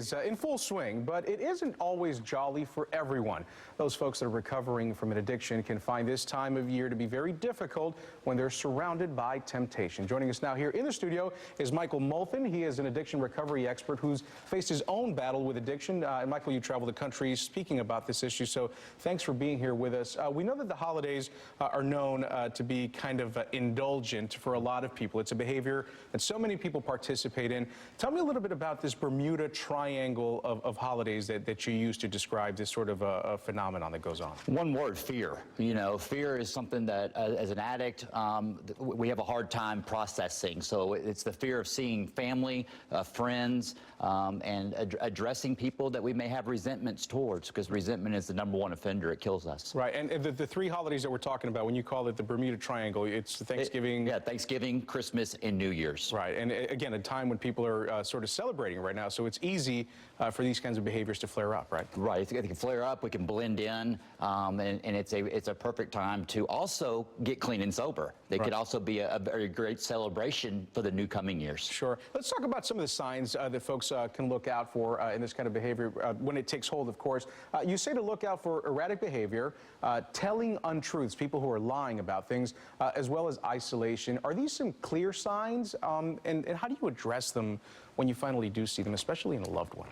is in full swing, but it isn't always jolly for everyone. Those folks that are recovering from an addiction can find this time of year to be very difficult when they're surrounded by temptation. Joining us now here in the studio is Michael Molthan. He is an addiction recovery expert who's faced his own battle with addiction. And Michael, you travel the country speaking about this issue, so thanks for being here with us. We know that the holidays are known to be kind of indulgent for a lot of people. It's a behavior that so many people participate in. Tell me a little bit about this Bermuda Triangle of holidays that you use to describe this sort of a phenomenon that goes on. One word: fear. You know, fear is something that as an addict, we have a hard time processing. So it's the fear of seeing family, friends, and addressing people that we may have resentments towards, because resentment is the #1 offender. It kills us. Right, and the three holidays that we're talking about, when you call it the Bermuda Triangle, it's Thanksgiving. Yeah, Thanksgiving, Christmas, and New Year's. Right, and again, a time when people are sort of celebrating right now, so it's easy for these kinds of behaviors to flare up, right? Right, they can flare up, we can blend in, and it's a perfect time to also get clean and sober. They could also be a very great celebration for the new coming years. Sure. Let's talk about some of the signs that folks can look out for in this kind of behavior when it takes hold, of course. You say to look out for erratic behavior, telling untruths, people who are lying about things, as well as isolation. Are these some clear signs, and how do you address them when you finally do see them, especially in a loved one?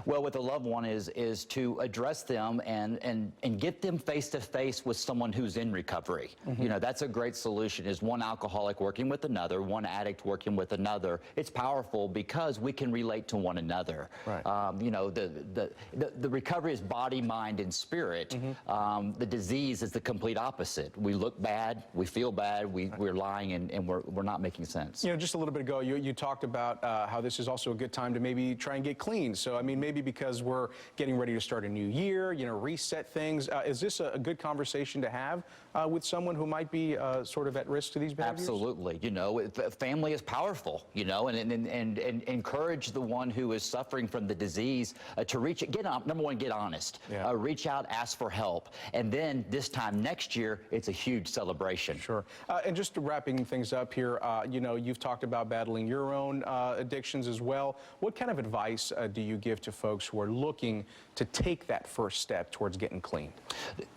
Well, with a loved one is to address them and get them face to face with someone who's in recovery. You know, that's a great solution, is one alcoholic working with another, one addict working with another. It's powerful because we can relate to one another. Right. You know, the recovery is body, mind, and spirit. The disease is the complete opposite. We look bad, we feel bad, we're lying, and we're not making sense. You know, just a little bit ago, you talked about how this is also a good time to maybe try and get clean. So, I mean, maybe because we're getting ready to start a new year, you know, reset things. Is this a good conversation to have with someone who might be sort of at risk to these behaviors? Absolutely. You know, family is powerful, you know, and encourage the one who is suffering from the disease to reach it. #1, get honest. Yeah. Reach out, ask for help. And then this time next year, it's a huge celebration. Sure. And just wrapping things up here, you know, you've talked about battling your own addictions as well. What kind of advice do you give to folks who are looking to take that first step towards getting clean?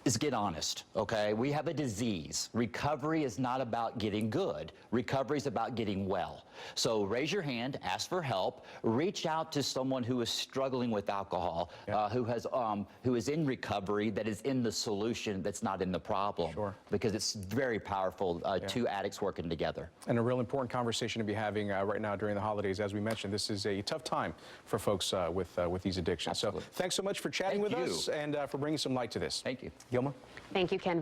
Is get honest, okay? We have a disease. Recovery is not about getting good. Recovery is about getting well. So raise your hand, ask for help, reach out to someone who is struggling with alcohol, who is in recovery, that is in the solution, that's not in the problem. Sure. Because it's very powerful, two addicts working together. And a real important conversation to be having right now during the holidays. As we mentioned, this is a tough time for folks with these addictions. Absolutely. So thanks so much for chatting with us and for bringing some light to this. Thank you. Gilma? Thank you, Ken.